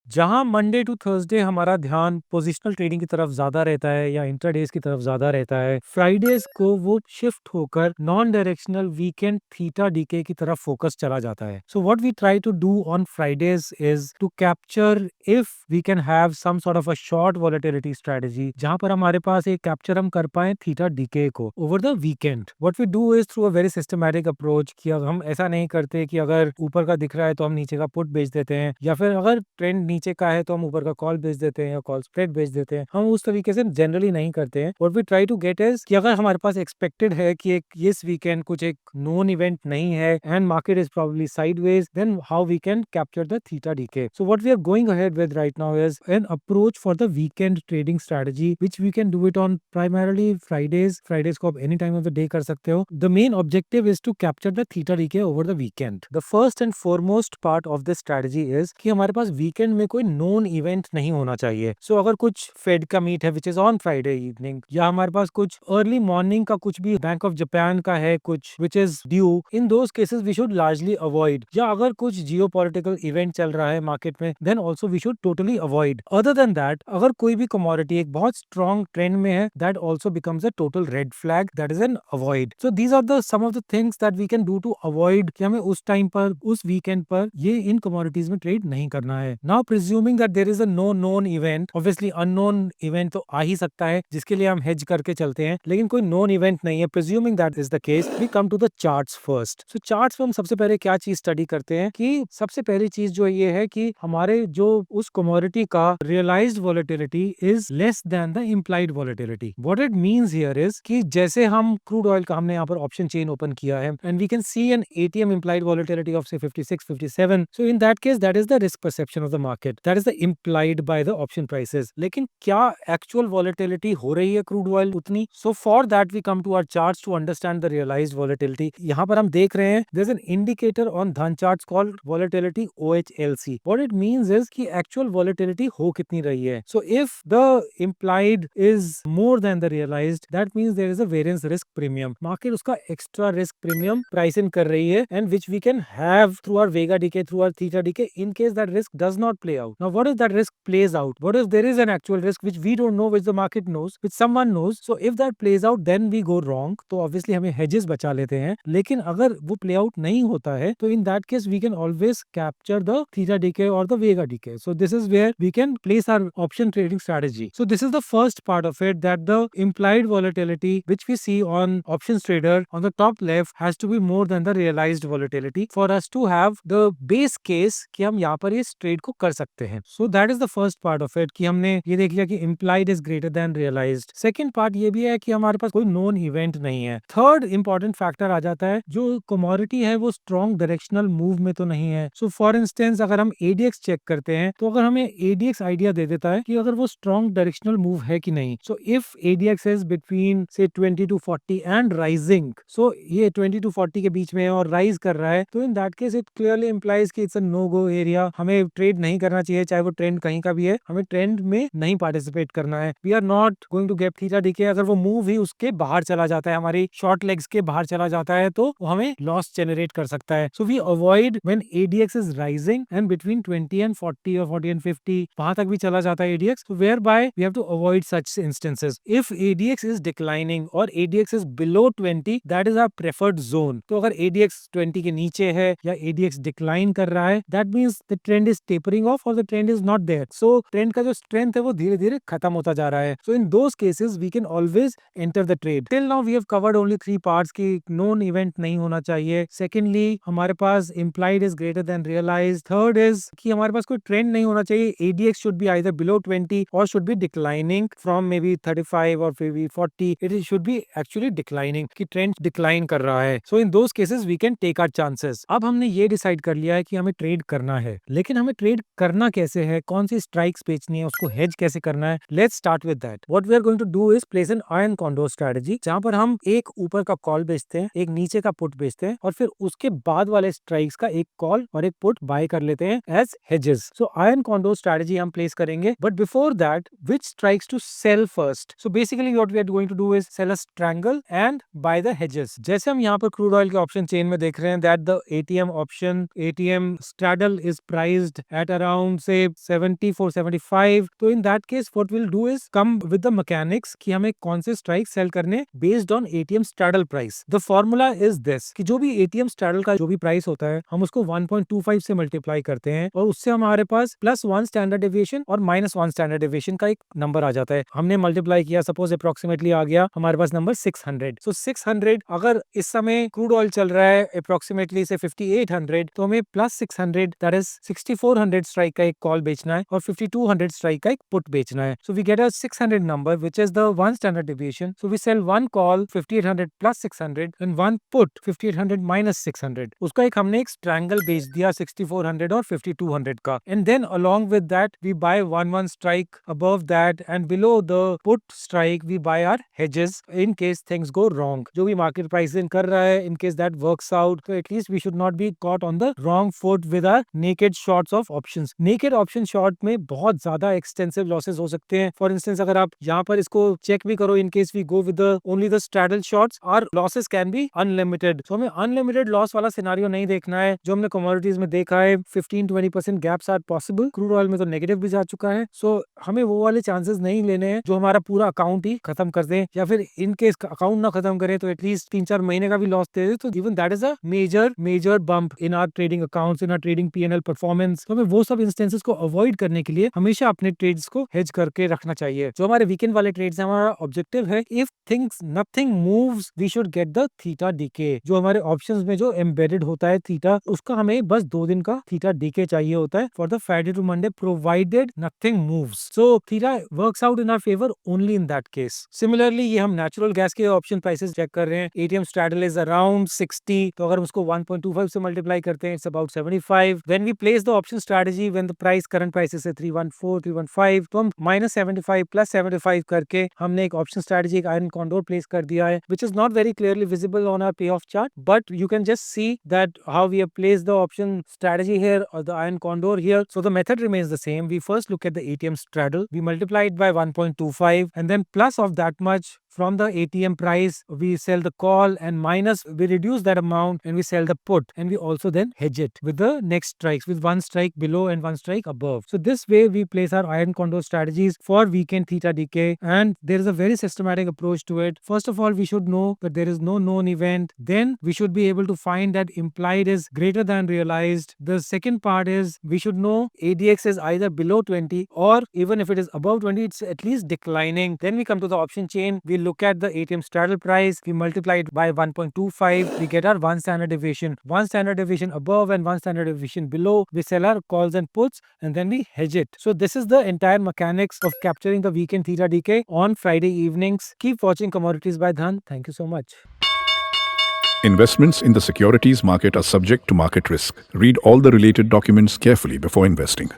जहाँ Monday to Thursday हमारा ध्यान पोजिशनल ट्रेडिंग की तरफ ज्यादा रहता है या इंट्राडेज की तरफ ज्यादा रहता है, फ्राइडेज को वो शिफ्ट होकर non directional weekend theta decay की तरफ फोकस चला जाता है. So what we try to do on Fridays is to capture if we can have some sort of a short volatility strategy, जहां पर हमारे पास एक कैप्चर हम कर पाए थीटा डीके को over the weekend. What we do is through a very systematic approach कि अब हम ऐसा नहीं करते कि अगर ऊपर का दिख रहा है तो हम नीचे का पुट बेच देते हैं, या फिर अगर ट्रेंड नीचे का है तो हम ऊपर का कॉल बेच देते हैं या कॉल स्प्रेड बेच देते हैं. हम उस तरीके से जनरली नहीं करते हैं. What we try to get is कि अगर हमारे पास एक्सपेक्टेड है कि एक इस वीकेंड कुछ एक नोन इवेंट नहीं है and market is probably sideways, then how we can capture the theta decay. So what we are going ahead with right now is an approach for the weekend trading strategy which we can do it on primarily Fridays को आप any time of the day कर सकते हो. The main objective is to capture the theta decay over the weekend. The first and foremost part of this strategy is कि हमारे पास weekend में कोई known event नहीं होना चाहिए. सो अगर कुछ फेड का मीट है which is on Friday evening, या हमारे पास कुछ अर्ली मॉर्निंग का कुछ भी बैंक ऑफ जापान का है कुछ which is due, in those cases we should largely avoid. या अगर कुछ जियो पॉलिटिकल इवेंट चल रहा है मार्केट में, then also we should totally avoid. Other than that, अगर कोई भी कमोडिटी एक बहुत स्ट्रॉन्ग ट्रेंड में है, that also becomes a total red flag, that is an avoid. So these are the some of the things that we can do to avoid कि हमें उस टाइम पर उस वीकेंड पर ये इन कमोडिटीज में ट्रेड नहीं करना है. Now presuming that there is a no known event, obviously unknown event तो आ ही सकता है जिसके लिए हम हेज करके चलते हैं, लेकिन कोई नोन इवेंट नहीं है. Presuming that is the case, we come to the charts first. So charts में हम सबसे पहले क्या चीज स्टडी करते हैं कि सबसे पहली चीज जो ये है कि हमारे जो उस कमोडिटी का realised volatility is less than the implied volatility. What it means here is कि जैसे हम क्रूड ऑयल का हमने यहाँ पर ऑप्शन चेन ओपन किया है and we can see an ATM implied volatility of say 56 57. So in that case, that is the risk perception of the market, that is the implied by the option prices. लेकिन क्या actual volatility हो रही है crude oil उतनी? So for that we come to our charts to understand the realized volatility. यहाँ पर हम देख रहे हैं there's an indicator on Dhan charts called volatility OHLC. What it means is कि actual volatility हो कितनी रही है. So if the implied is more than the realized, that means there is a variance risk premium. Market उसका extra risk premium price in कर रही है, and which we can have through our vega decay, through our theta decay, in case that risk does not play out. Now what if that risk plays out? What if there is an actual risk which we don't know, which the market knows, which someone knows? So if that plays out, then we go wrong. तो obviously हमें hedges बचा लेते हैं. लेकिन अगर वो play out नहीं होता है, तो in that case we can always capture the theta decay or the vega decay. So this is where we can place our option trading strategy. So this is the first part of it, that the implied volatility which we see on options trader on the top left has to be more than the realized volatility for us to have the base case कि हम यहाँ पर इस trade को कर सकते हैं. So that is the first part of it कि हमने ये देख लिया कि implied is greater than realized. Second part ये भी है कि हमारे पास कोई known event नहीं है. Third important factor आ जाता है, जो commodity है वो strong directional move में तो नहीं है. So for instance अगर हम ADX चेक करते हैं, तो अगर हमें ADX आइडिया दे देता है कि अगर वो strong directional move है कि नहीं. So if ADX is between say 20 to 40 and rising, so ये 20 to 40 के बीच में है और राइज कर रहा है, तो in that case it clearly implies कि it's a no go area. हमें ट्रेड नहीं करना चाहिए, चाहे वो ट्रेंड कहीं का भी है. हमें ट्रेंड में नहीं पार्टिसिपेट करना है. We are not going to get theta decay. अगर वो मूव ही उसके बाहर चला जाता है, हमारी शॉर्ट लेग्स के बाहर चला जाता है, तो वो हमें लॉस जनरेट कर सकता है. So we avoid when ADX is rising and between 20 and 40 और 40 एंड 50 वहां तक भी चला जाता है ADX. So whereby we have to avoid such instances. If ADX is declining or ADX is below 20, that is our preferred zone. तो अगर ADX 20 के नीचे है या ADX decline कर रहा है, that means the trend is tapering off or the trend is not there. So trend का जो strength है वो धीरे धीरे खत्म होता जा रहा है. So in those cases we can always enter the trade. Till now we have covered only 3 parts कि known event नहीं होना चाहिए. Secondly हमारे पास implied is greater than realized. Third is कि हमारे पास कोई trend नहीं होना चाहिए. ADX should be either below 20 or should be declining from maybe 35 or maybe 40. It should be actually declining कि trend decline कर रहा है. So in those cases we can take our chances. अब हमने ये decide कर लिया है कि हमें trade करना है, लेकिन हमें trade करना कैसे है, कौन सी strikes बेचनी है, उसको hedge कैसे करना है. Let's start with that. What we are going to do is place an iron condor strategy, जहाँ पर हम एक ऊपर का call बेचते हैं, एक नीचे का put बेचते हैं, और फिर उसके बाद वाले strikes का एक call और एक put buy कर लेते हैं as hedges. So iron condor strategy हम place करेंगे, but before that which strikes to sell first? So basically what we are going to do is sell a strangle and buy the hedges. जैसे हम यहाँ पर crude oil के option chain में देख रहे हैं that the ATM option ATM straddle is priced at around around say 74, 75. तो in that case what we'll do is come with the mechanics कि हमें कौन से strike sell करने based on ATM straddle price. The formula is this कि जो भी ATM straddle का जो भी price होता है हम उसको 1.25 से multiply करते हैं और उससे हमारे पास +1 standard deviation और -1 standard deviation का एक नंबर आ जाता है. हमने multiply किया, suppose approximately आ गया हमारे पास नंबर 600. So 600 अगर इस समय crude oil चल रहा है approximately से 5800 तो हमें +600 that is 6400 strike का एक call बेचना है और 5200 strike का एक put बेचना है. So we get a 600 number which is the 1 standard deviation. So we sell one call 5800 plus 600 and one put 5800 minus 600. उसका एक हमने एक strangle बेच दिया 6400 और 5200 का. And then along with that we buy one strike above that and below the put strike we buy our hedges in case things go wrong. जो भी market pricing कर रहा है in case that works out, so at least we should not be caught on the wrong foot with our naked shorts of options. Naked option short में बहुत ज्यादा extensive losses हो सकते हैं. For instance अगर आप यहाँ पर इसको check भी करो in case we go with the only the straddle shorts, our losses can be unlimited. So हमें unlimited loss वाला scenario नहीं देखना है जो हमने commodities में देखा है. 15-20% gaps are possible. Crude oil में तो negative भी जा चुका है. So हमें वो वाले chances नहीं लेने हैं जो हमारा पूरा अकाउंट ही खत्म कर दें या फिर इन केस अकाउंट ना खत्म करें तो एटलीस्ट 3-4 महीने का भी लॉस दे दे तो even that is a major bump in our trading accounts, in our trading P&L performance. तो हमें वो सब इंस्टेंसेस को अवॉइड करने के लिए हमेशा अपने ट्रेड्स को हेज करके रखना चाहिए. जो हमारे वीकेंड वाले ट्रेड्स हैं हमारा ऑब्जेक्टिव है if things nothing moves we should get the theta decay. जो हमारे ऑप्शंस में जो एम्बेडेड होता है थीटा उसका हमें बस 2 दिन का थीटा डीके चाहिए होता है for the Friday to Monday provided nothing moves. So theta works out in our favour only in that case. Similarly ये हम नेचुरल गैस के ऑप्शन प्राइसेस चेक कर रहे हैं. एटीएम स्ट्रैडल इज अराउंड 60 तो अगर हम उसको 1.25 से मल्टीप्लाई करते हैं it's about 75. When we place the option strategy when the price current prices है 314 315 तो हम -75 प्लस 75 करके हमने एक ऑप्शन स्ट्रेटजी एक आयरन कॉन्डोर प्लेस कर दिया है which is not very clearly visible on our payoff chart but you can just see that how we have placed the option strategy here or the iron condor here. So the method remains the same. We first look at the ATM straddle, we multiply it by 1.25 and then plus of that much from the ATM price we sell the call and minus we reduce that amount and we sell the put and we also then hedge it with the next strikes with one strike below and one strike above. So this way we place our iron condor strategies for weekend theta decay and there is a very systematic approach to it. First of all we should know that there is no known event, then we should be able to find that implied is greater than realized. The second part is we should know ADX is either below 20 or even if it is above 20 it's at least declining. Then we come to the option chain, we look at the ATM straddle price, we multiply it by 1.25, we get our 1 standard deviation. 1 standard deviation above and 1 standard deviation below, we sell our calls and puts and then we hedge it. So this is the entire mechanics of capturing the weekend theta decay on Friday evenings. Keep watching Commodities by Dhan. Thank you so much. Investments in the securities market are subject to market risk. Read all the related documents carefully before investing.